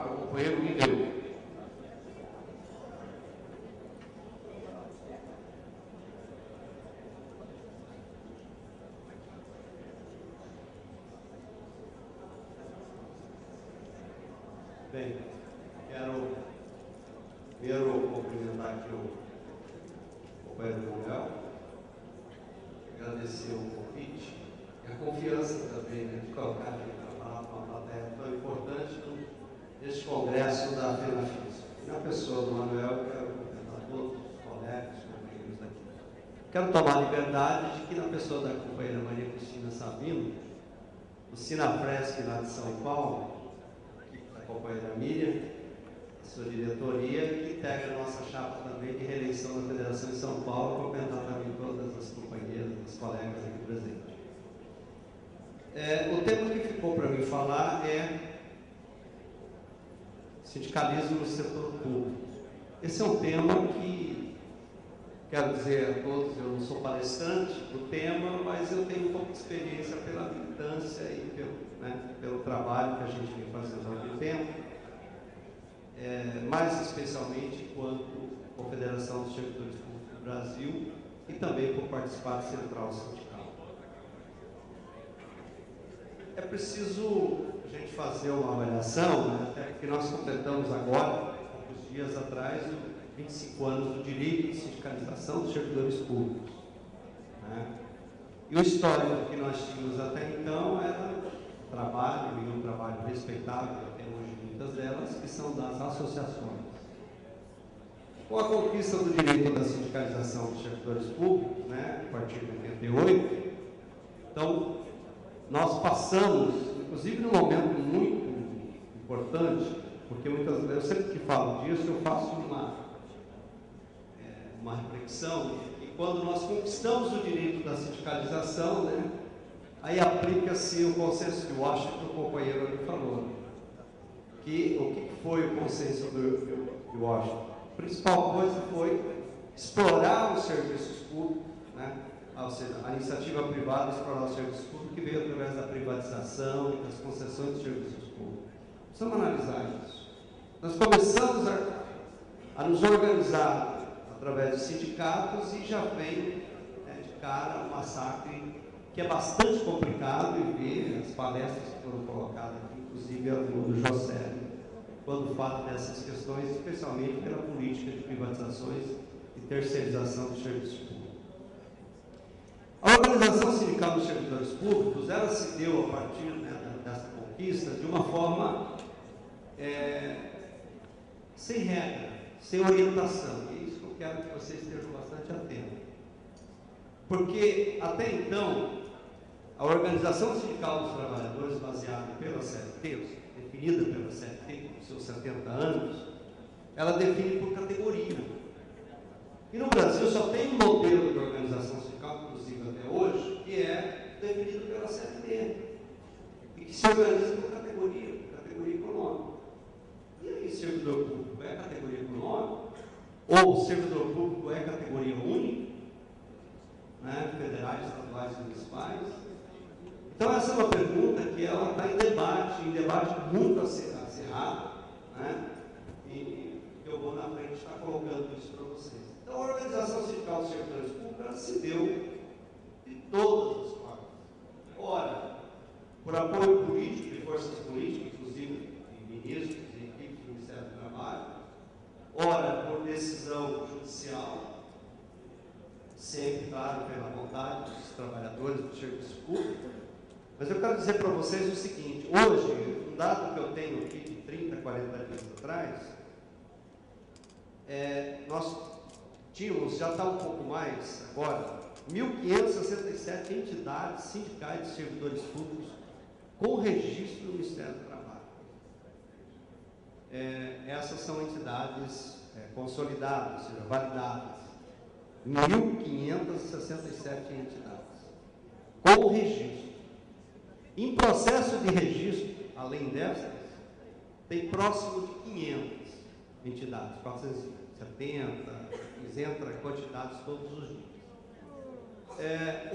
O companheiro Miguel. Bem, quero primeiro cumprimentar aqui o companheiro Manuel, agradecer o convite e a confiança também, né, de colocar aqui para falar com uma plateia tão importante neste congresso da FENAFIS. E na pessoa do Manuel, quero cumprimentar todos os colegas, companheiros daqui. Quero tomar a liberdade de que, na pessoa da companheira Maria Cristina Sabino, do Sinafresc lá de São Paulo, da companheira Miriam, sua diretoria, que integra a nossa chapa também de reeleição da Federação de São Paulo, cumprimentar também todas as companheiras, os colegas aqui presentes. O tema que ficou para mim falar é sindicalismo no setor público. Esse é um tema que, quero dizer a todos, eu não sou palestrante do tema, mas eu tenho um pouco de experiência pela militância e pelo trabalho que a gente vem fazendo há muito tempo, mais especialmente enquanto Confederação dos Servidores Públicos do Brasil e também por participar da Central Sindical. É preciso a gente fazer uma avaliação, né, até porque nós completamos agora, poucos dias atrás, 25 anos do direito de sindicalização dos servidores públicos. Né? E o histórico que nós tínhamos até então era um trabalho, e um trabalho respeitável, até hoje muitas delas, que são das associações. Com a conquista do direito da sindicalização dos servidores públicos, né, a partir de 88, então, nós passamos, inclusive num momento muito importante, porque muitas vezes, eu sempre que falo disso, eu faço uma reflexão, e quando nós conquistamos o direito da sindicalização, né, aí aplica-se o consenso de Washington, que o companheiro ali falou. O que foi o consenso de Washington? A principal coisa foi explorar os serviços públicos, né? Ou seja, a iniciativa privada explorar os serviços públicos, que veio através da privatização e das concessões de serviços públicos. Precisamos analisar isso. Nós começamos a nos organizar através de sindicatos e já vem de cara um massacre que é bastante complicado, e ver as palestras que foram colocadas aqui, inclusive a do José, quando fala dessas questões, especialmente pela política de privatizações e terceirização dos serviços públicos. A organização sindical dos servidores públicos, ela se deu a partir, né, dessa conquista de uma forma sem regra, sem orientação. E é isso que eu quero que vocês estejam bastante atentos. Porque, até então, a organização sindical dos trabalhadores, baseada pela CLT, definida pela CLT, com seus 70 anos, ela define por categoria. E no Brasil só tem um modelo de organização sindical, inclusive até hoje, que é definido pela CLT, e que se organiza por categoria econômica. E aí, servidor público é categoria econômica? Ou servidor público é categoria única? Né, federais, estaduais e municipais? Então, essa é uma pergunta que ela está em debate muito acirrado, né? E eu vou na frente estar colocando isso para vocês. Então, a organização sindical dos servidores públicos se deu de todas as formas. Ora, por apoio político de forças políticas, inclusive de ministros e equipes do Ministério do Trabalho, ora, por decisão judicial, sempre, claro, pela vontade dos trabalhadores do serviço público. Mas eu quero dizer para vocês o seguinte: hoje, um dado que eu tenho aqui de 30, 40 dias atrás, nós tínhamos, já está um pouco mais agora, 1.567 entidades sindicais de servidores públicos com registro no Ministério do Trabalho. Essas são entidades consolidadas, ou seja, validadas. 1.567 entidades com registro. Em processo de registro, além dessas, tem próximo de 500 entidades, 470, entra quantidades todos os dias.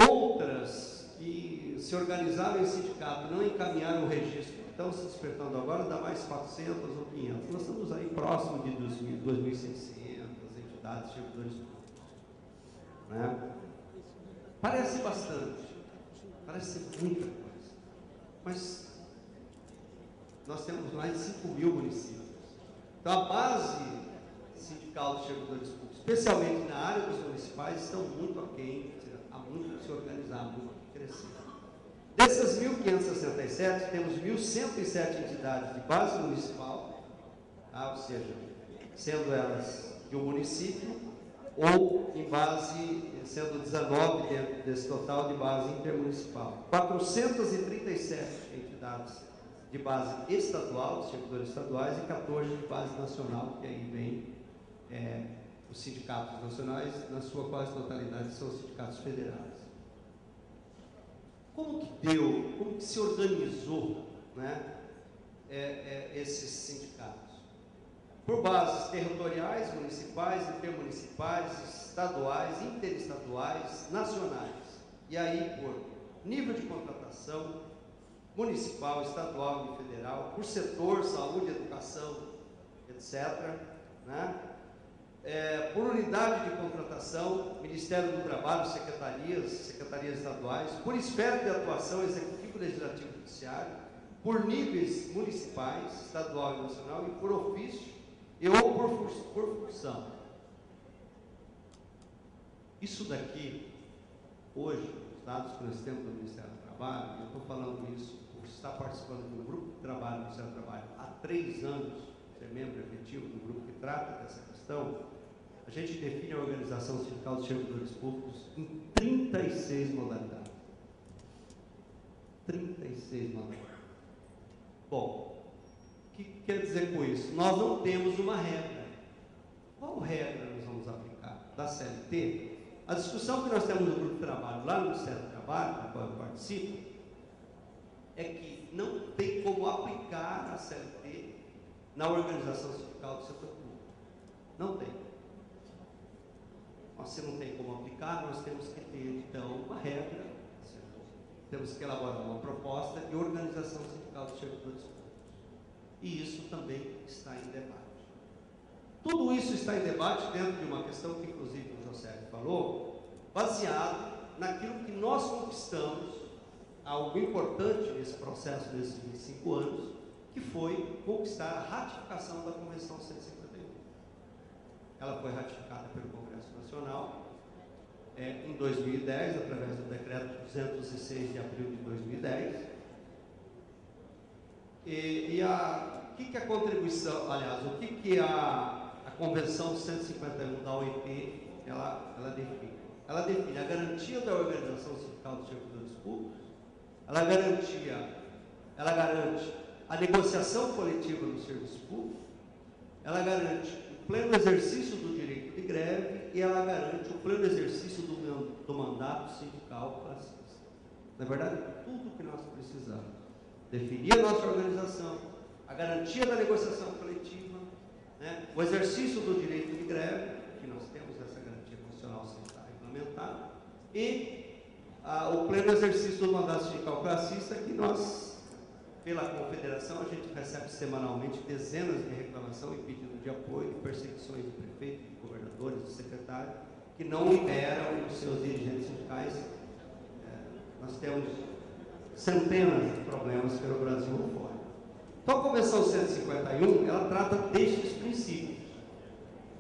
Outras que se organizaram em sindicato não encaminharam o registro, estão se despertando agora, dá mais 400 ou 500. Nós estamos aí próximo de 2.600 entidades servidores públicos. Né? Parece bastante, parece muita coisa, mas nós temos mais de 5.000 municípios. Então, a base sindical dos servidores públicos, especialmente na área dos municipais, estão muito aquém, há muito que se organizar, muito que crescer. Dessas 1.567, temos 1.107 entidades de base municipal, tá? Ou seja, sendo elas de um município, ou em base, sendo 19 dentro desse total de base intermunicipal. 437 entidades de base estadual, de servidores estaduais, e 14 de base nacional, que aí vem os sindicatos nacionais, na sua quase totalidade, são os sindicatos federados. Como que deu, como que se organizou, né, esses sindicatos? Por bases territoriais, municipais, intermunicipais, estaduais, interestaduais, nacionais. E aí por nível de contratação, municipal, estadual e federal, por setor, saúde, educação, etc., né? Por unidade de contratação, Ministério do Trabalho, secretarias estaduais, por esfera de atuação, executivo, legislativo e judiciário, por níveis municipais, estadual e nacional, e por ofício e ou por função. Isso daqui, hoje, os dados que nós temos do Ministério do Trabalho, eu estou falando isso, por estar participando do grupo de trabalho do Ministério do Trabalho há 3 anos, ser membro efetivo do grupo que trata dessa questão. A gente define a organização sindical dos servidores públicos em 36 modalidades. 36 modalidades. Bom, o que quer dizer com isso? Nós não temos uma regra. Qual regra nós vamos aplicar? Da CLT? A discussão que nós temos no grupo de trabalho, lá no Ministério do Trabalho, da qual eu participo, é que não tem como aplicar a CLT na organização sindical do setor público. Não tem. Se não tem como aplicar, nós temos que ter, então, uma regra, temos que elaborar uma proposta de organização sindical dos servidores públicos. E isso também está em debate. Tudo isso está em debate dentro de uma questão que, inclusive, o José falou, baseado naquilo que nós conquistamos, algo importante nesse processo desses 25 anos, que foi conquistar a ratificação da Convenção 151. Ela foi ratificada pelo Congresso Nacional em 2010, através do decreto 206 de abril de 2010. O que a contribuição, aliás, o que a Convenção 151 da OIT, ela define? Ela define a garantia da organização sindical dos servidores públicos, ela garante a negociação coletiva no serviço público, ela garante o pleno exercício do direito de greve e ela garante o pleno exercício do mandato sindical classista. Na verdade, tudo o que nós precisamos. Definir a nossa organização, a garantia da negociação coletiva, né, o exercício do direito de greve, que nós temos essa garantia constitucional sem estar regulamentada, e o pleno exercício do mandato sindical classista, que nós, pela Confederação, a gente recebe semanalmente dezenas de reclamações e pedidos de apoio, de perseguições de prefeitos, de governadores, de secretários, que não liberam os seus dirigentes sindicais. Nós temos centenas de problemas pelo Brasil fora. Então, a Convenção 151, ela trata destes princípios.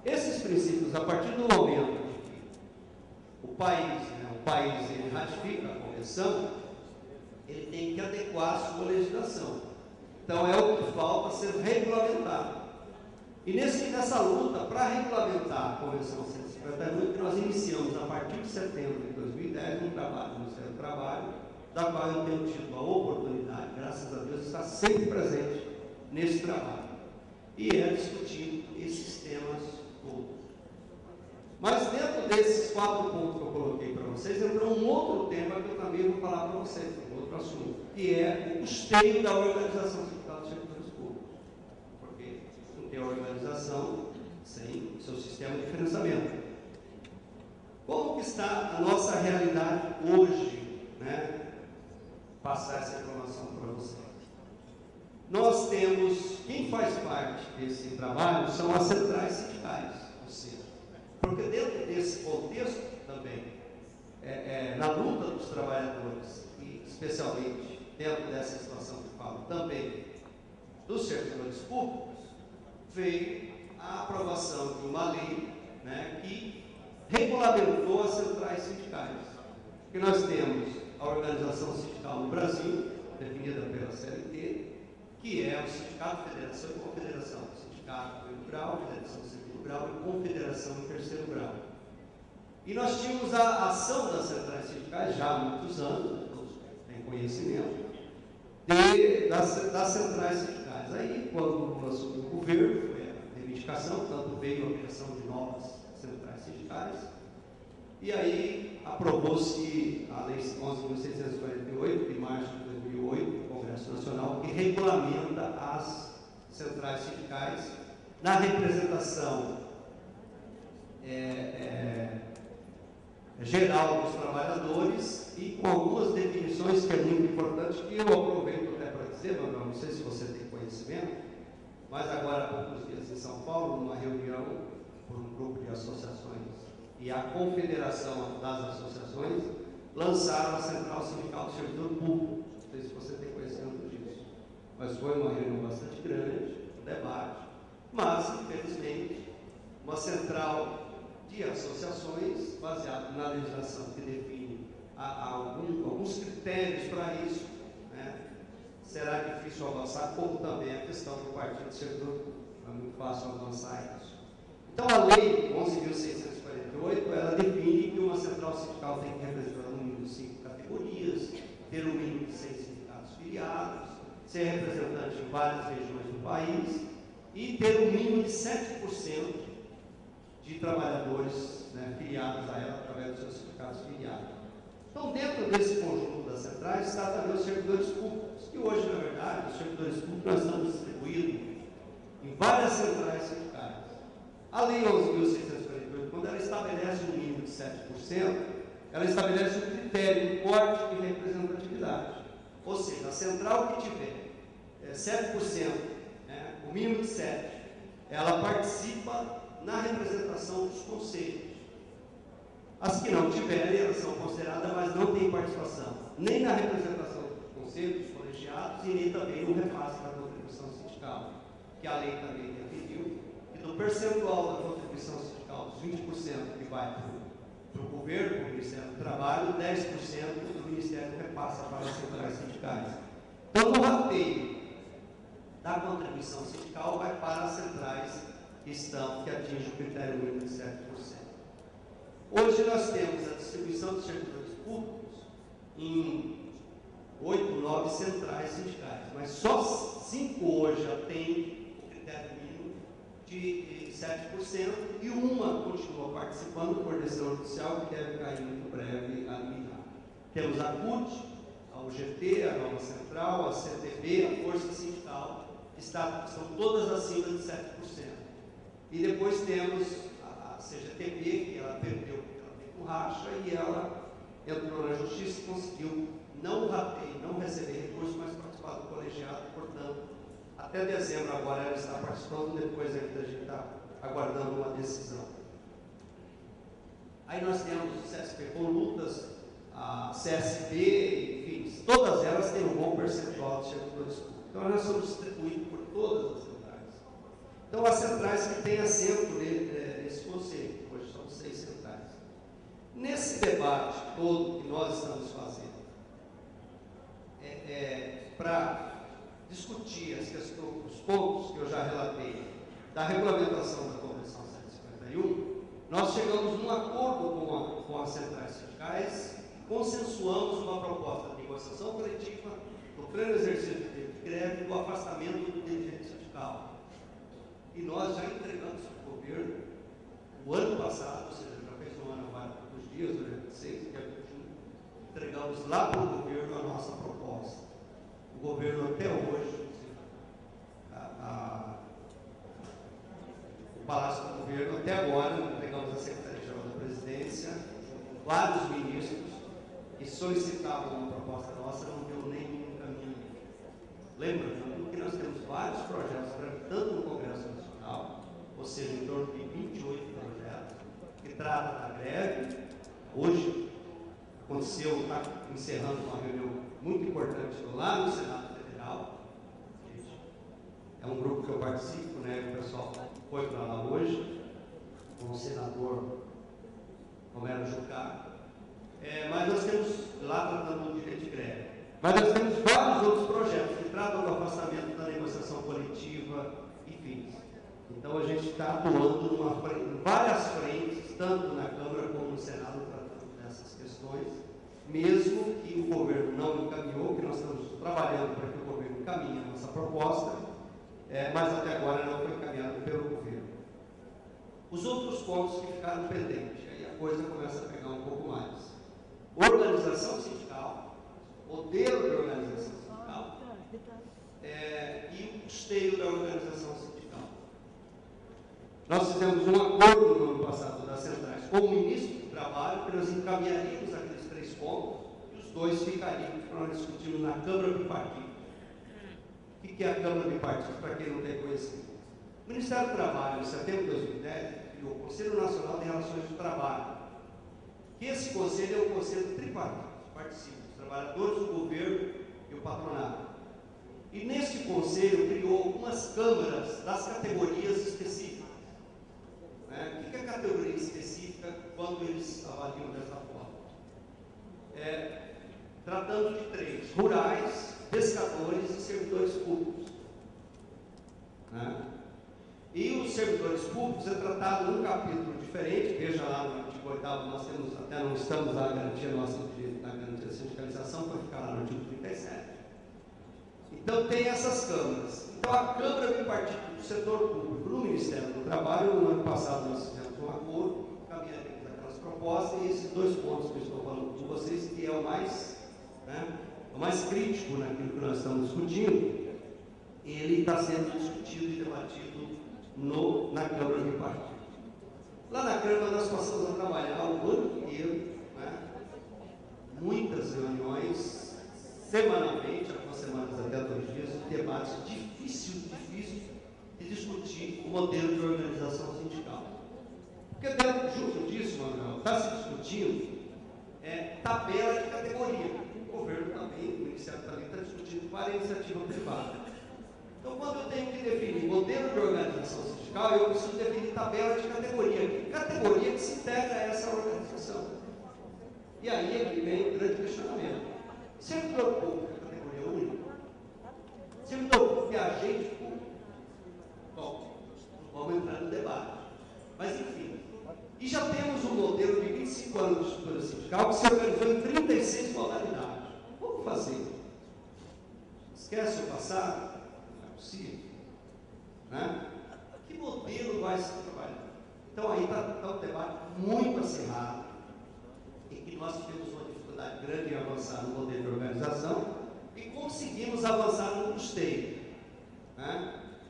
Esses princípios, a partir do momento que o país ele ratifica a Convenção, ele tem que adequar a sua legislação. Então, é o que falta ser regulamentado. E nessa luta, para regulamentar a Convenção 151, que nós iniciamos a partir de setembro de 2010, um trabalho no Ministério do Trabalho, da qual eu tenho tido a oportunidade, graças a Deus, de estar sempre presente nesse trabalho. E é discutido esses temas todos. Mas dentro desses 4 pontos que eu coloquei para vocês, entrou um outro tema que eu também vou falar para vocês, um outro assunto, que é o custeio da organização sindical dos servidores públicos. Porque não tem organização sem o seu sistema de financiamento. Como que está a nossa realidade hoje, né, passar essa informação para vocês. Nós temos, quem faz parte desse trabalho são as centrais sindicais, ou seja, porque dentro desse contexto também, na luta dos trabalhadores, e especialmente dentro dessa situação que falo também dos servidores públicos, veio a aprovação de uma lei, né, que regulamentou as centrais sindicais. Que nós temos a organização sindical no Brasil, definida pela CLT, que é o Sindicato, Federação e Confederação, Sindicato em primeiro grau, Federação em segundo grau e Confederação em terceiro grau. E nós tínhamos a ação das centrais sindicais já há muitos anos, todos têm conhecimento, das centrais sindicais. Aí, quando assumiu o governo, foi a reivindicação, tanto veio a criação de novas centrais sindicais, e aí aprovou-se a Lei 11.648, de março de 2008, do Congresso Nacional, que regulamenta as centrais sindicais na representação geral dos trabalhadores e com algumas definições que é muito importante, que eu aproveito até para dizer, Manuel, não sei se você tem conhecimento, mas agora há poucos dias em São Paulo, numa reunião por um grupo de associações e a Confederação das Associações lançaram a Central Sindical do Servidor Público. Não sei se você tem conhecimento disso, mas foi uma reunião bastante grande, um debate, mas, infelizmente, uma central de associações, baseado na legislação que define alguns critérios para isso, né? Será difícil avançar, como também a questão do Partido do Servidor Público. É muito fácil avançar isso. Então, a Lei 11.648, ela define que uma central sindical tem que representar no mínimo 5 categorias, ter um mínimo de 6 sindicatos filiados, ser representante em várias regiões do país e ter um mínimo de 7% de trabalhadores, né, filiados a ela através dos seus sindicatos filiados. Então, dentro desse conjunto das centrais está também os servidores públicos, que hoje, na verdade, os servidores públicos nós estamos distribuídos em várias centrais sindicais. A Lei 11.648, quando ela estabelece um mínimo de 7%, ela estabelece um critério, um corte de representatividade. Ou seja, a central que tiver 7%, né, o mínimo de 7%, ela participa na representação dos conselhos. As que não tiverem, elas são consideradas, mas não têm participação, nem na representação dos conselhos, dos colegiados, e nem também no repasse da contribuição sindical, que a lei também definiu, que do percentual da contribuição sindical, dos 20% que vai para o governo, para o Ministério do Trabalho, 10% do Ministério repassa para as centrais sindicais. Então, o rateio da contribuição sindical vai para as centrais que atinge o critério mínimo de 7%. Hoje nós temos a distribuição dos servidores públicos em 8, 9 centrais sindicais, mas só 5 hoje atendem o critério mínimo de 7% e uma continua participando, coordenação oficial, que deve cair muito breve a liminar. Temos a CUT, a UGT, a Nova Central, a CTB, a Força Sindical, são todas acima de 7%. E depois temos a CGTB, que ela perdeu porque ela tem com racha, e ela entrou na justiça e conseguiu não rateio, não receber recursos, mas participar do colegiado. Portanto, até dezembro agora ela está participando, depois ainda a gente está aguardando uma decisão. Aí nós temos o CSP com lutas, a CSB, enfim, todas elas têm um bom percentual de servidores públicos. Então nós somos distribuídos por todas as centrais. Então, as centrais que têm assento nesse conselho, hoje são 6 centrais. Nesse debate todo que nós estamos fazendo, para discutir os pontos que eu já relatei da regulamentação da Convenção 151, nós chegamos num acordo com as centrais sindicais, consensuamos uma proposta de negociação coletiva, do pleno exercício do direito de greve e do afastamento do dirigente sindical. E nós já entregamos para o governo o ano passado, ou seja, já fez um ano agora, poucos dias, durante 6, que é entregamos lá para o governo a nossa proposta. O governo até hoje, o Palácio do Governo, até agora, entregamos a Secretaria-Geral da Presidência, vários ministros, e solicitavam uma proposta nossa, não deu nenhum caminho. Lembrando que nós temos vários projetos, tanto no Congresso Nacional, ou seja, em torno de 28 projetos, que tratam da greve. Hoje aconteceu, está encerrando uma reunião muito importante lá no Senado Federal. É um grupo que eu participo, né? O pessoal foi para lá hoje, com o senador Romero Jucá. Mas nós temos lá tratando do direito de greve. Mas nós temos vários outros projetos que tratam do afastamento da negociação coletiva, enfim. Então a gente está atuando em várias frentes, tanto na Câmara como no Senado, tratando dessas questões, mesmo que o governo não encaminhou, que nós estamos trabalhando para que o governo encaminhe a nossa proposta, mas até agora não foi encaminhado pelo governo. Os outros pontos que ficaram pendentes, aí a coisa começa a pegar um pouco mais. Organização sindical, modelo de organização sindical e o custeio da organização sindical. Nós fizemos um acordo no ano passado das centrais com o ministro do Trabalho, que nós encaminharíamos aqueles 3 pontos e os 2 ficariam para nós discutirmos na Câmara Bipartite. O que é a Câmara Bipartite, para quem não tem conhecimento? O Ministério do Trabalho, em setembro de 2010, criou o Conselho Nacional de Relações do Trabalho. Que esse conselho é um conselho tripartite, participam os trabalhadores, o governo e o patronato. E neste conselho criou algumas câmaras das categorias específicas. O que é categoria específica quando eles avaliam dessa forma? Tratando de 3: rurais, pescadores e servidores públicos. E os servidores públicos é tratado num capítulo diferente. Veja lá no artigo 8º, nós temos, até não estamos a garantir nosso direito da garantia da sindicalização, para ficar lá no artigo 37. Então tem essas câmaras. Então a Câmara Bipartite do Setor Público no Ministério do Trabalho, no ano passado nós fizemos um acordo, caminharemos aquelas propostas, e esses 2 pontos que eu estou falando com vocês, que é o mais crítico naquilo que nós estamos discutindo, ele está sendo discutido e debatido na Câmara Bipartite. Lá na Câmara nós passamos a trabalhar o ano inteiro, muitas reuniões, semanalmente, algumas semanas até 2 dias, debates difíceis de discutir o modelo de organização sindical. Porque junto disso, Manuel, está se discutindo tabela de categoria. O governo também, o Ministério também está discutindo para a iniciativa privada. Então, quando eu tenho que definir modelo de organização sindical, eu preciso definir tabela de categoria. Que categoria que se integra a essa organização? E aí é que vem o grande questionamento. Servidor público é categoria única? Servidor público é agente público? Bom, vamos entrar no debate. Mas, enfim. E já temos um modelo de 25 anos de estrutura sindical que se organizou em 36 modalidades. Vamos fazer. Esquece o passado? Possível, Que modelo vai se trabalhar? Então aí está um debate muito acirrado, em que nós tivemos uma dificuldade grande em avançar no modelo de organização e conseguimos avançar no custeio,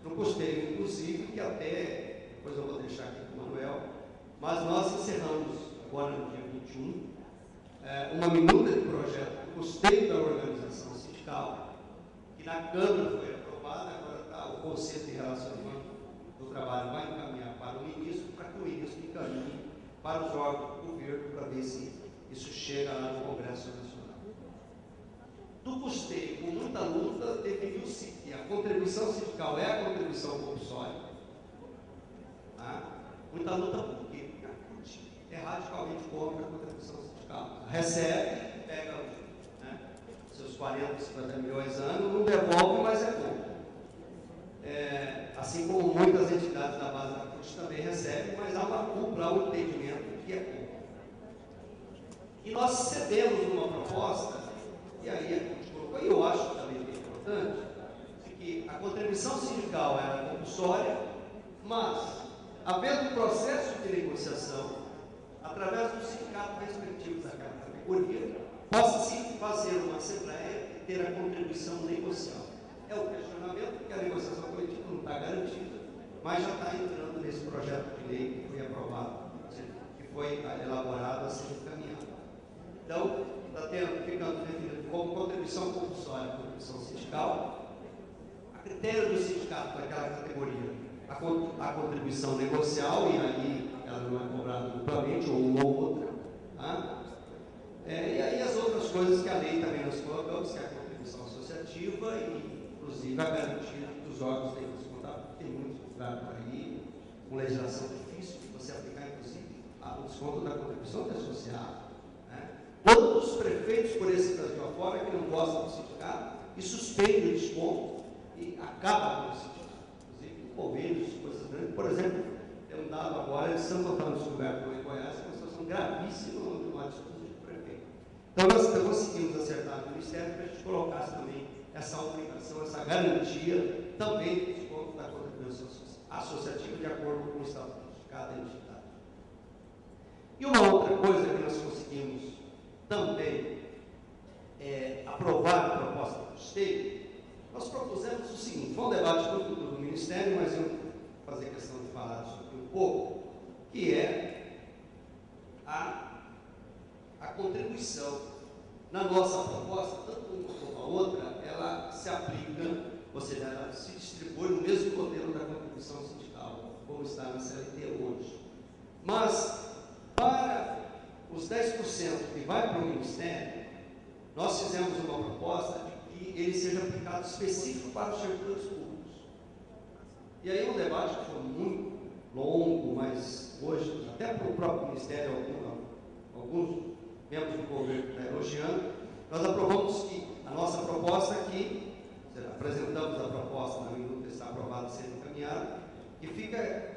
no custeio inclusive, que até, depois eu vou deixar aqui com o Manuel, mas nós encerramos agora no dia 21 uma minuta de projeto do custeio da organização sindical, que na Câmara foi aprovada. O Conselho de Relacionamento do Trabalho vai encaminhar para o ministro, para que o ministro encaminhe para os órgãos do governo, para ver se isso chega lá no Congresso Nacional. Do custeio, com muita luta, definiu-se que a contribuição sindical é a contribuição compulsória. Muita luta por quê? Porque a CUT é radicalmente contra a contribuição sindical. Recebe, pega seus 40, 50 milhões anos, não devolve, mas é contra. Assim como muitas entidades da base da CUT também recebem, mas há uma cúpula, há um entendimento que é pouco. E nós cedemos uma proposta, e aí a CUT colocou, e eu acho também que é importante, de que a contribuição sindical era compulsória, mas, havendo um processo de negociação, através do sindicato respectivo daquela categoria, possa sim fazer uma assembleia e ter a contribuição negocial. É o questionamento, porque a negociação coletiva não está garantida, mas já está entrando nesse projeto de lei que foi aprovado, que foi elaborado a ser encaminhado. Então, está ficando definido como contribuição compulsória, contribuição sindical, a critério do sindicato daquela categoria, a contribuição negocial, e aí ela não é cobrada duplamente, ou uma ou outra. Tá? E aí as outras coisas que a lei também nos colocamos, que é a contribuição associativa e, inclusive, a garantia que os órgãos têm que descontar, tem muito lugar por aí, com legislação difícil de você aplicar, inclusive, o desconto da contribuição que é associada. Né? Quantos prefeitos por esse Brasil afora que não gostam do sindicato e suspendem o desconto e acabam com o sindicato? Inclusive, convênios, coisas grandes. Por exemplo, tem um dado agora, eles estão tentando descoberto em Goiás, uma situação gravíssima numa disputa de prefeito. Então, nós conseguimos acertar no Ministério para a gente colocasse também essa obrigação, essa garantia também do desconto da contribuição associativa de acordo com o estatuto de cada entidade. E uma outra coisa que nós conseguimos também aprovar a proposta do Estado, nós propusemos o seguinte: foi um debate no futuro do Ministério, mas eu vou fazer questão de falar sobre um pouco, que é a contribuição. Na nossa proposta, tanto uma como a outra, ela se aplica, ou seja, ela se distribui no mesmo modelo da contribuição sindical, como está na CLT hoje. Mas, para os 10% que vai para o Ministério, nós fizemos uma proposta de que ele seja aplicado específico para os servidores públicos. E aí um debate que foi muito longo, mas hoje, até para o próprio Ministério, alguns membros do governo estão elogiando, nós aprovamos que a nossa proposta aqui, apresentamos a proposta na minuta, está aprovada sendo encaminhada, que fica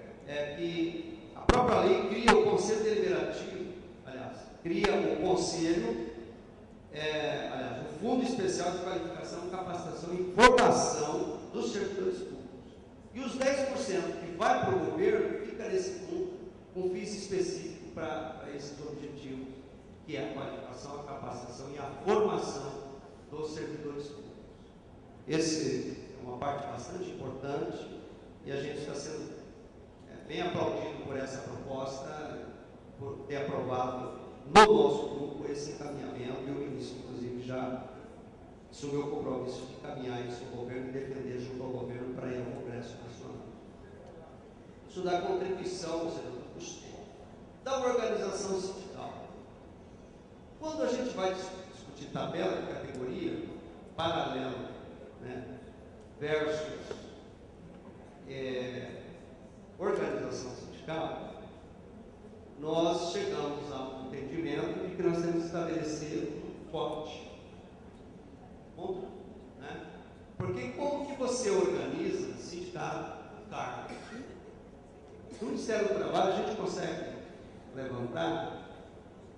que a própria lei cria o Conselho Deliberativo, cria o Conselho, o Fundo Especial de Qualificação, Capacitação e Formação dos Servidores Públicos. E os 10% que vai para o governo fica nesse fundo com fins específicos para esses objetivos, que é a qualificação, a capacitação e a formação dos servidores públicos. Esse é uma parte bastante importante e a gente está sendo bem aplaudido por essa proposta, por ter aprovado no nosso grupo esse encaminhamento, e o ministro, inclusive, já assumiu o compromisso de encaminhar isso ao governo e defender junto ao governo para ir ao Congresso Nacional. Isso da contribuição, ou seja, do custeio, da organização sindical. Quando a gente vai discutir tabela de categoria paralela, né, versus organização sindical, nós chegamos ao entendimento de que nós temos que estabelecer um corte. Ponto, né? Porque como que você organiza sindicato, cargo? No Ministério do Trabalho a gente consegue levantar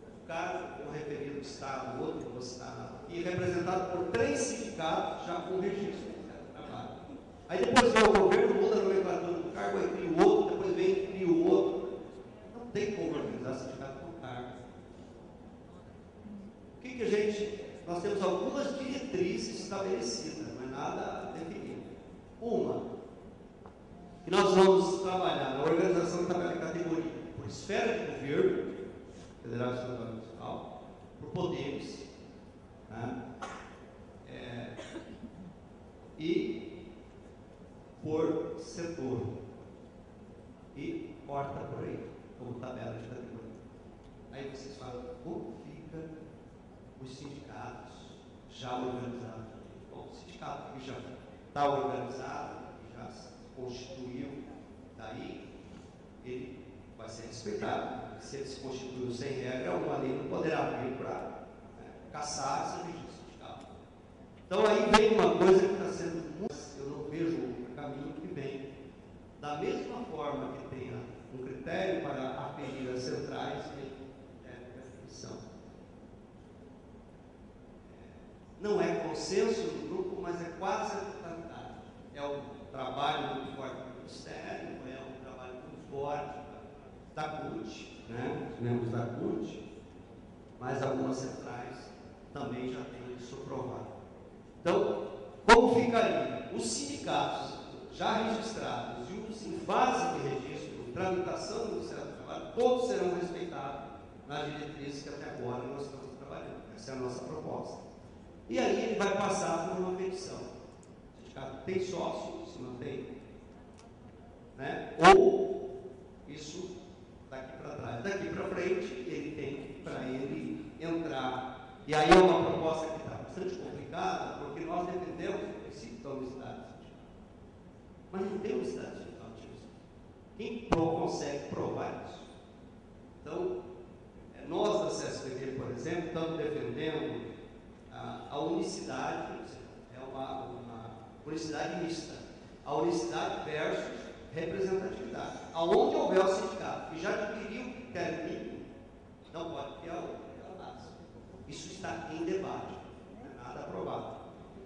o cargo, um referido do Estado, outro que você está aqui, representado por 3 sindicatos já com registro do Ministério do Trabalho. Aí depois vem o governo, muda a nomenclatura do cargo, aí cria o outro, depois vem e cria o outro. Não tem como organizar sindicato por cargo. O que a gente... Nós temos algumas diretrizes estabelecidas, não é nada definido. Uma, que nós vamos trabalhar na organização da tabela de categoria por esfera de governo, federal, estadual e municipal, por poderes, né? E por setor. E corta por aí, como tabela de categoria. Aí vocês falam, como fica os sindicatos já organizados? Bom, o sindicato que já está organizado, que já se constituiu, daí ele vai ser respeitado. Se ele se constituiu sem regra, uma lei não poderá vir para caçar esse registro sindical. Então aí vem uma coisa que está sendo muito, eu não vejo o caminho que vem. Da mesma forma que tenha um critério para aferir as centrais de definição. Não é consenso do grupo, mas é quase a totalidade. É um trabalho muito forte do Ministério, é um trabalho muito forte da CUT, né? Os membros da CUT, mas algumas centrais também já têm isso provado. Então, como ficaria? Os sindicatos já registrados e os em fase de registro, tramitação do Ministério do Trabalho, todos serão respeitados nas diretrizes que até agora nós estamos trabalhando. trabalhando. Essa é a nossa proposta. E aí ele vai passar por uma petição. O sindicato tem sócio, se mantém, né? Ou isso daqui para trás. Daqui para frente, ele tem para ele entrar. E aí é uma proposta que está bastante complicada, porque nós defendemos o princípio da unicidade sindical. Mas não tem unicidade sindical, quem consegue provar isso? Então, nós da CSPB, por exemplo, estamos defendendo a unicidade, é uma unicidade mista, a unicidade versus representatividade. Aonde houver o sindicato que já adquiriu o critério mínimo, não pode ter a outra. Isso está em debate, não é nada aprovado.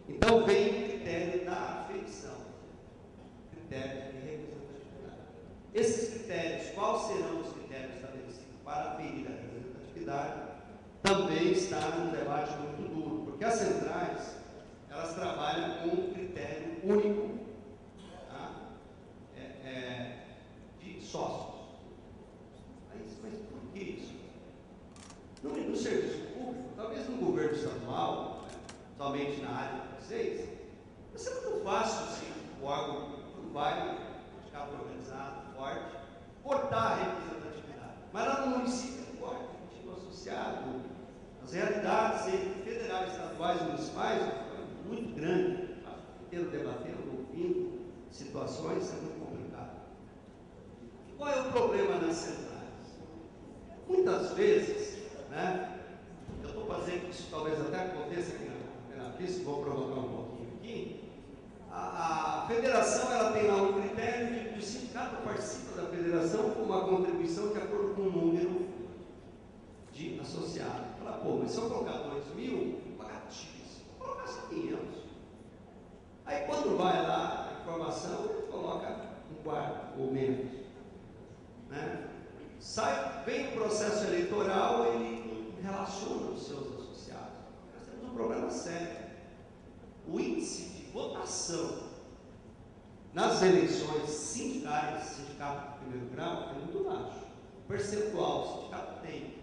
Então vem o critério da aferição, critério de representatividade. Esses critérios, quais serão os critérios estabelecidos para aferir a representatividade, também está num debate muito duro, porque as centrais, elas trabalham com um critério único, tá? De sócios. Mas por que isso? No serviço público, talvez no governo estadual, né, somente na área de vocês, vai ser muito fácil, sim, o órgão vai ficar organizado, forte, cortar a representatividade. Mas lá no município é forte, continua associado. As realidades federais, estaduais e municipais são muito grandes, inteiro debatendo, ouvindo situações, é muito complicado. Qual é o problema nas centrais? Muitas vezes, né, eu estou fazendo isso, talvez até aconteça aqui na pista, vou provocar um pouquinho aqui. A federação, ela tem lá um critério de que o sindicato participa da federação com uma contribuição de acordo com o número de associados. Fala, pô, mas se eu colocar 2.000, vou pagar X, vou colocar 500. Aí quando vai lá a informação, ele coloca um quarto ou menos, né? Vem o processo eleitoral, ele relaciona os seus associados. Nós temos um problema sério. O índice de votação nas eleições sindicais, sindicato de primeiro grau, é muito baixo. O percentual, o sindicato tem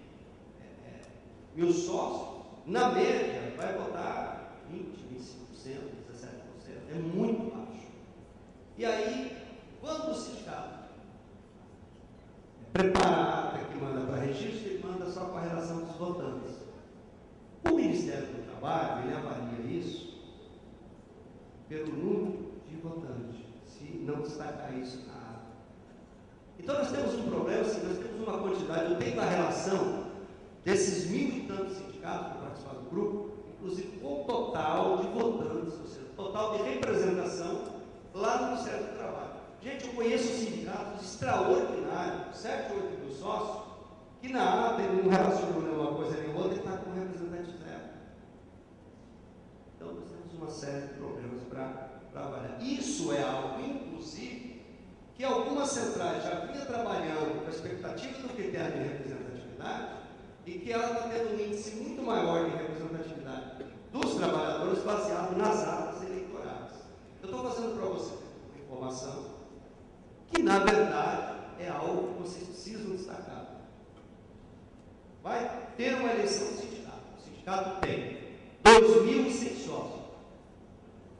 1.000 sócios, na média vai votar 20%, 25%, 17%. É muito baixo. E aí, quando o sindicato prepara a ata que manda para registro, ele manda só com a relação dos votantes. O Ministério do Trabalho, ele avalia isso pelo número de votantes, se não destacar isso na ata. Então nós temos um problema, assim, nós temos uma quantidade, eu tenho a relação desses 1.000 e tantos sindicatos que participaram do grupo, inclusive com o total de votantes, ou seja, total de representação lá no Ministério do Trabalho. Gente, eu conheço sindicatos extraordinários, 7 ou 8 mil sócios, que na ata ele não relaciona uma coisa nem outra, ele está com representante zero. Então nós temos uma série de problemas para avaliar. Isso é algo, inclusive, que algumas centrais já vinham trabalhando com a expectativa do critério de representatividade e que ela está tendo um índice muito maior de representatividade dos trabalhadores baseado nas atas eleitorais. Eu estou fazendo para você uma informação que, na verdade, é algo que vocês precisam destacar. Vai ter uma eleição do sindicato. O sindicato tem 2.100 sócios.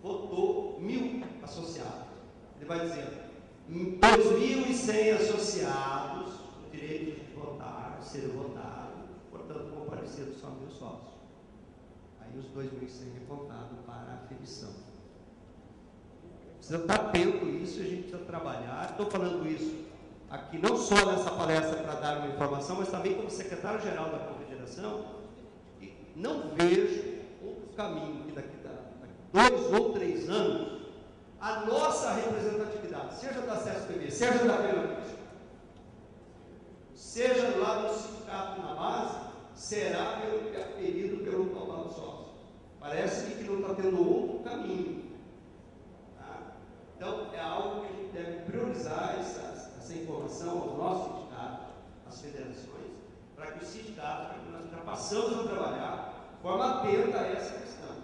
Votou 1.000 associados. Ele vai dizer, 2.100 associados, o direito de votar, ser votado, portanto, compareceram só 1.000 sócios. Aí os 2.100 é votado para a aferição. Precisa estar atento a isso, a gente precisa trabalhar. Estou falando isso aqui não só nessa palestra para dar uma informação, mas também como secretário-geral da Confederação, e não vejo outro caminho que daqui a 2 ou 3 anos, a nossa representatividade, seja da CSPB, seja da FENAPIS, seja lá no sindicato na base, será aferido pelo total de sócios. Parece que não está tendo outro caminho. Então, é algo que a gente deve priorizar essa informação aos nossos sindicatos, às federações, para que os sindicatos, para que nós já passamos a trabalhar de forma atenta a essa questão,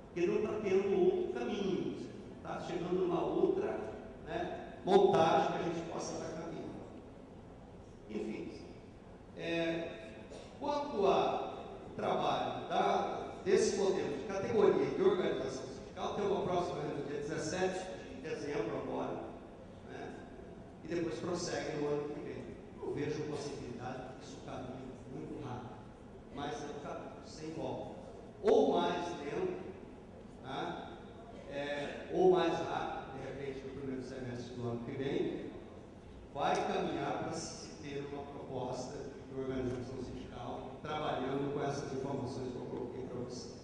porque não está tendo outro caminho, está chegando numa outra, né, montagem que a gente possa dar caminho. Enfim, quanto ao trabalho prossegue no ano que vem. Eu vejo possibilidade que isso caminhe muito rápido, mas é um caminho sem volta. Ou mais lento, tá? Ou mais rápido, de repente, no primeiro semestre do ano que vem, vai caminhar para se ter uma proposta de organização sindical trabalhando com essas informações que eu coloquei para vocês.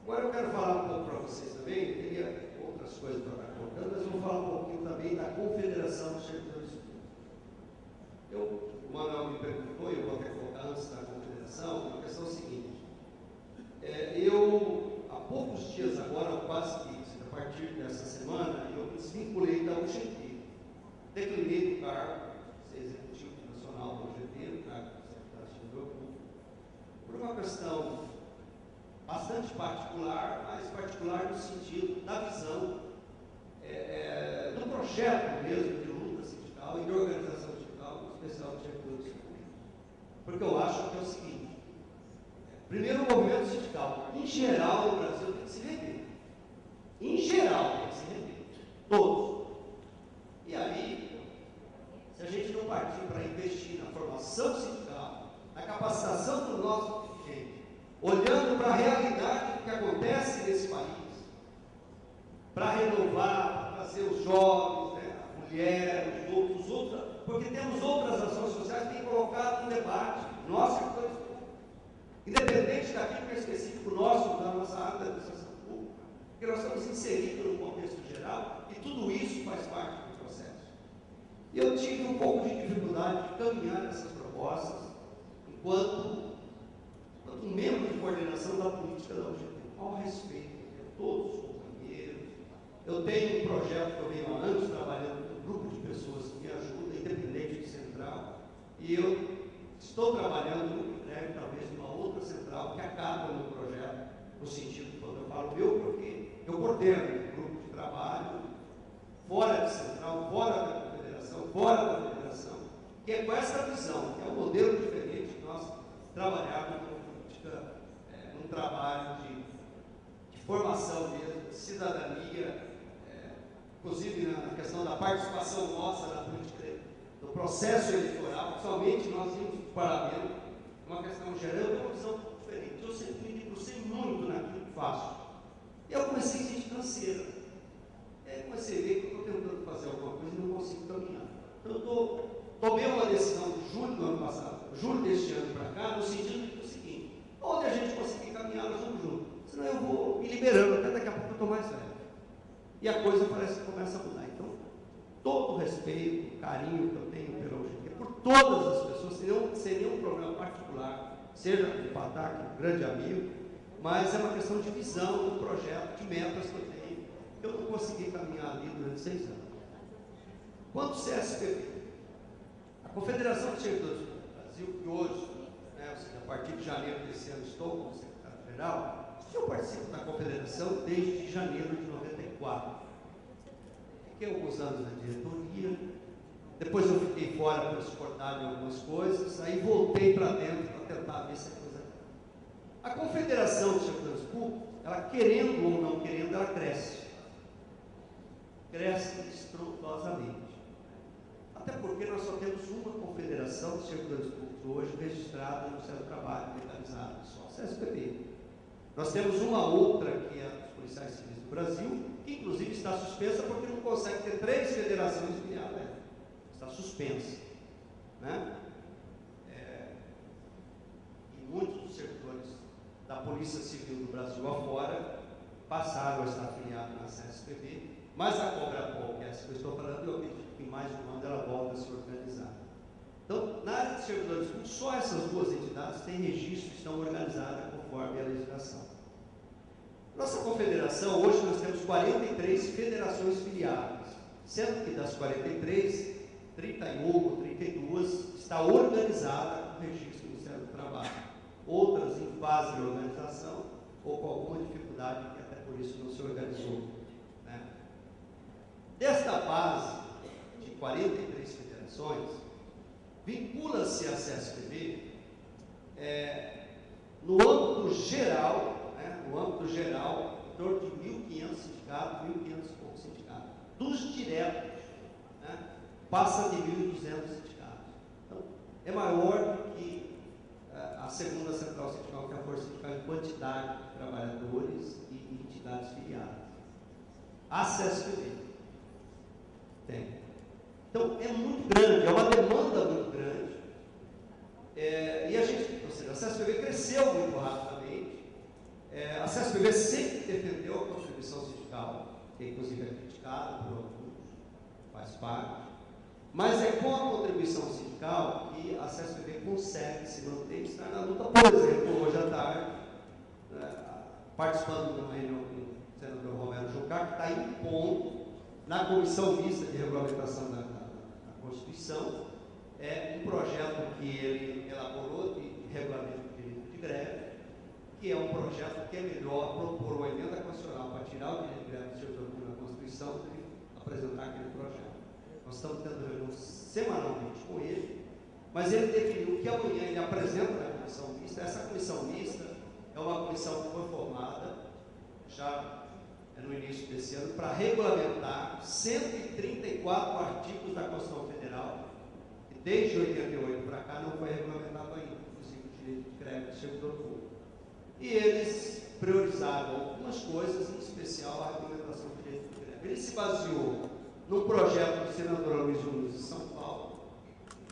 Agora eu quero falar um pouco para vocês também, eu teria outras coisas para estar colocando, mas eu vou falar um pouquinho também da Confederação dos Servidores Públicos. O Manuel me perguntou, e eu vou até colocar antes da Confederação, a questão é a seguinte: eu, há poucos dias agora, quase que a partir dessa semana, eu me desvinculei da UGT. Declinei do cargo, ser executivo nacional da UGT, no cargo de secretário de Servidor Público, por uma questão bastante particular, mas particular no sentido da visão do projeto mesmo de luta sindical e de organização sindical, em especial de servidores públicos. Porque eu acho que é o seguinte: primeiro, o movimento sindical, em geral, no Brasil, tem que se rever. Em geral, tem que se rever. Todos. E aí, se a gente não partir para investir na formação sindical, na capacitação do nosso dirigente, olhando para a realidade que acontece nesse país, para renovar, para trazer os jovens, né, a mulher, os outros, porque temos outras ações sociais que têm colocado no debate, nós sectores públicos, independente daquilo que é específico nosso, da nossa área da administração pública, porque nós estamos inseridos no contexto geral e tudo isso faz parte do processo. E eu tive um pouco de dificuldade de caminhar essas propostas enquanto membro de coordenação da política da UGT, ao respeito a todos os companheiros. Eu tenho um projeto que eu venho há anos trabalhando com um grupo de pessoas que me ajudam, independente de central, e eu estou trabalhando em breve, talvez, numa outra central que acaba no projeto, no sentido, quando eu falo meu, porque eu coordeno um grupo de trabalho fora de central, fora da confederação, fora da federação, que é com essa visão, que é um modelo diferente que nós trabalhamos num trabalho de formação mesmo, de cidadania, inclusive na questão da participação nossa na política, do processo eleitoral, somente nós vimos para o parlamento, uma questão geral, uma visão diferente. Eu sempre me debrucei muito naquilo que faço. E eu comecei a sentir canseira. Comecei a ver que eu estou tentando fazer alguma coisa e não consigo caminhar. Então eu tomei uma decisão de julho do ano passado, julho deste ano para cá, no sentido do seguinte: onde a gente conseguir caminhar, nós vamos juntos. Senão eu vou me liberando, até daqui a pouco eu estou mais velho. E a coisa parece que começa a mudar. Então, todo o respeito, o carinho que eu tenho pela UGT, por todas as pessoas, sem nenhum problema particular, seja o Patac, um grande amigo, mas é uma questão de visão, do projeto, de metas que eu tenho, que eu não consegui caminhar ali durante 6 anos. Quanto ao CSPB, a Confederação dos Servidores do Brasil, que hoje, ou seja, a partir de janeiro desse ano, estou como secretário-geral, eu participo da Confederação desde janeiro de 94. Fiquei alguns anos na diretoria, depois eu fiquei fora para suportar algumas coisas, aí voltei para dentro para tentar ver se a coisa... A Confederação dos Servidores Públicos, ela querendo ou não querendo, ela cresce. Cresce estrondosamente. Até porque nós só temos uma Confederação dos Servidores Públicos hoje registrada no Ministério do Trabalho, legalizada, só a CSPB. Nós temos uma outra, que é a dos Policiais Civis do Brasil, que inclusive está suspensa porque não consegue ter 3 federações filiadas. Está suspensa. Né? E muitos dos servidores da Polícia Civil do Brasil afora passaram a estar afiliados na CSPB, mas a Cobrapol, que é essa que eu estou falando, eu acredito que em mais de um ano ela volta a se organizar. Então, na área de servidores públicos, só essas 2 entidades têm registro e estão organizadas conforme a legislação. Nossa confederação, hoje nós temos 43 federações filiadas, sendo que das 43, 31 ou 32 está organizada com registro do Ministério do Trabalho. Outras em fase de organização ou com alguma dificuldade, que até por isso não se organizou. Né? Desta base de 43 federações, vincula-se a CSPB no âmbito geral, em torno de 1.500 sindicatos, 1.500 e poucos sindicatos, dos diretos, passa de 1.200 sindicatos. Então, é maior do que a segunda central sindical, que é a Força Sindical, em quantidade de trabalhadores e entidades filiadas. A CSPB tem. Então, é muito grande, é uma demanda muito grande. E a gente, ou seja, a CSPB cresceu muito rapidamente. A CSPB sempre defendeu a contribuição sindical, que inclusive é criticada por alguns, faz parte. Mas é com a contribuição sindical que a CSPB consegue se manter e estar na luta. Por exemplo, hoje à tarde, participando de uma reunião com o senador Romero Jucá, que está impondo na Comissão Mista de Regulamentação da Constituição, um projeto que ele elaborou de regulamento de direito de greve, que é um projeto que é melhor propor uma emenda constitucional para tirar o direito de greve do servidor público da Constituição do que apresentar aquele projeto. Nós estamos tendo reunião semanalmente com ele, mas ele definiu que amanhã ele apresenta na Comissão Mista. Essa Comissão Mista é uma comissão que foi formada já no início desse ano para regulamentar 134 artigos da Constituição Federal, que desde 88 para cá não foi regulamentado ainda, inclusive o direito de greve do servidor público. E eles priorizaram algumas coisas, em especial a regulamentação do direito de greve. Ele se baseou no projeto do senador Luiz Nunes de São Paulo,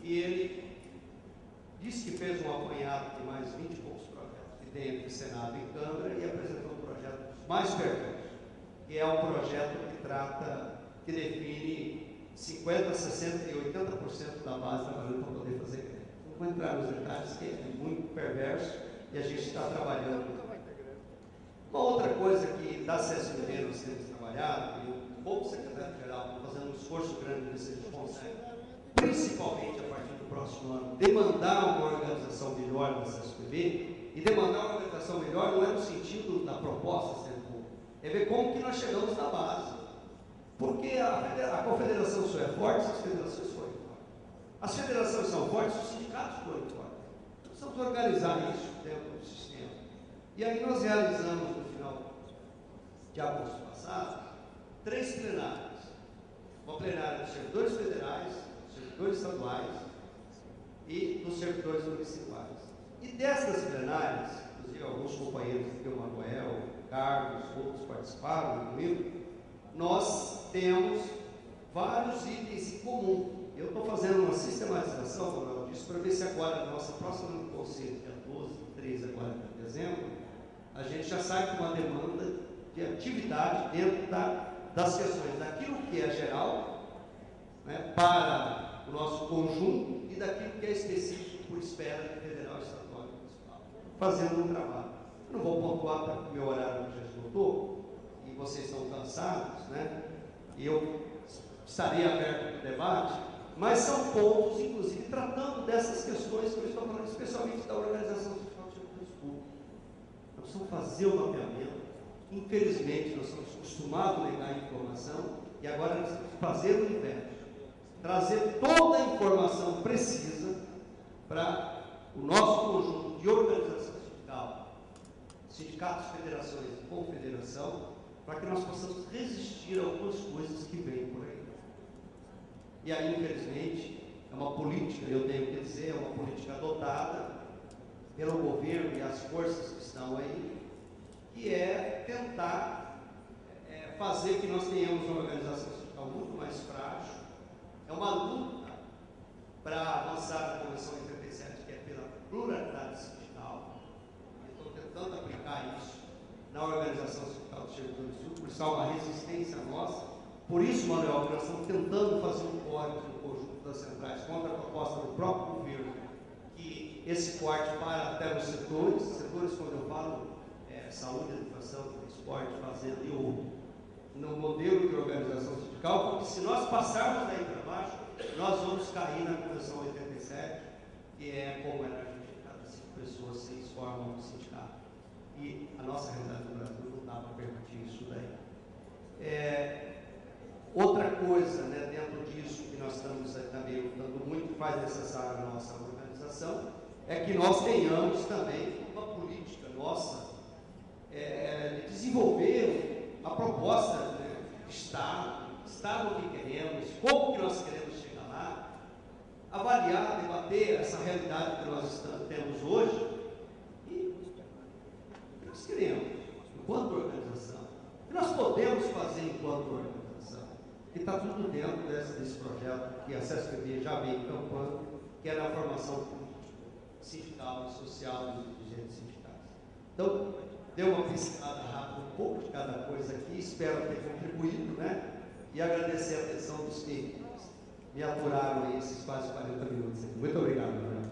e ele disse que fez um apanhado de mais 20 e poucos projetos que tem entre Senado e Câmara, e apresentou um projeto mais perfeito, que é um projeto que define 50%, 60% e 80% da base trabalhando para poder fazer greve. Não vou entrar nos detalhes, que é muito perverso, e a gente está trabalhando. Uma outra coisa que da CSPB nós temos trabalhado, e o povo secretário-geral está fazendo um esforço grande nesse a gente consegue, principalmente a partir do próximo ano, demandar uma organização melhor da CSPB. E demandar uma organização melhor não é no sentido da proposta, é ver como que nós chegamos na base. Porque a confederação só é forte se as federações forem fortes. As federações são fortes se os sindicatos forem fortes. Precisamos organizar isso dentro do sistema. E aí nós realizamos, no final de agosto passado, 3 plenárias. Uma plenária dos servidores federais, dos servidores estaduais e dos servidores municipais. E dessas plenárias, inclusive alguns companheiros aqui, o Manuel, o Carlos, outros participaram, incluindo, nós temos vários itens em comum. Eu estou fazendo uma sistematização, Manuel, disso, para ver se agora, na nossa próxima conselho, dia 12, 13 agora de dezembro, a gente já sai com uma demanda de atividade dentro das questões daquilo que é geral, né, para o nosso conjunto, e daquilo que é específico por esfera federal, estadual e municipal, fazendo um trabalho. Eu não vou pontuar porque o meu horário já esgotou e vocês estão cansados, né? E eu estarei aberto para o debate, mas são pontos, inclusive, tratando dessas questões que eu estou falando, especialmente da organização sindical de servidores públicos. Nós precisamos fazer o mapeamento. Infelizmente, nós estamos acostumados a negar a informação e agora nós temos que fazer o inverso. Trazer toda a informação precisa para o nosso conjunto de organização sindical, sindicatos, federações e confederação, para que nós possamos resistir a algumas coisas que vêm por aí. E aí, infelizmente, é uma política, eu tenho que dizer, é uma política adotada pelo governo e as forças que estão aí, que é tentar fazer que nós tenhamos uma organização sindical muito mais frágil. É uma luta para avançar na Convenção 87, que é pela pluralidade sindical. Eu estou tentando aplicar isso na organização sindical dos servidores públicos, por isso há uma resistência nossa. Por isso, Manuel, nós estamos tentando fazer um corte no conjunto das centrais contra a proposta do próprio governo, que esse corte para até os setores, quando eu falo, saúde, educação, esporte, fazenda e outro, no modelo de organização sindical, porque se nós passarmos daí para baixo, nós vamos cair na Convenção 87, que é como era a gente, cada 5 pessoas se formam no sindicato. E a nossa realidade no Brasil não dá para permitir isso daí. Outra coisa, né, dentro disso, que nós estamos também lutando muito, faz necessário a nossa organização, é que nós tenhamos também uma política nossa de desenvolver a proposta, né, de Estado que queremos, como que nós queremos chegar avaliar, debater essa realidade que nós temos hoje e o que nós queremos enquanto organização, o que nós podemos fazer enquanto organização, que está tudo dentro desse projeto que a CESP-B já vem encampando, que é a formação sindical e social dos dirigentes sindicais. Então, deu uma pincelada rápida, um pouco de cada coisa aqui, espero ter contribuído, né? E agradecer a atenção dos que me aturaram aí esses quase 40 minutos. Muito obrigado, Manuel.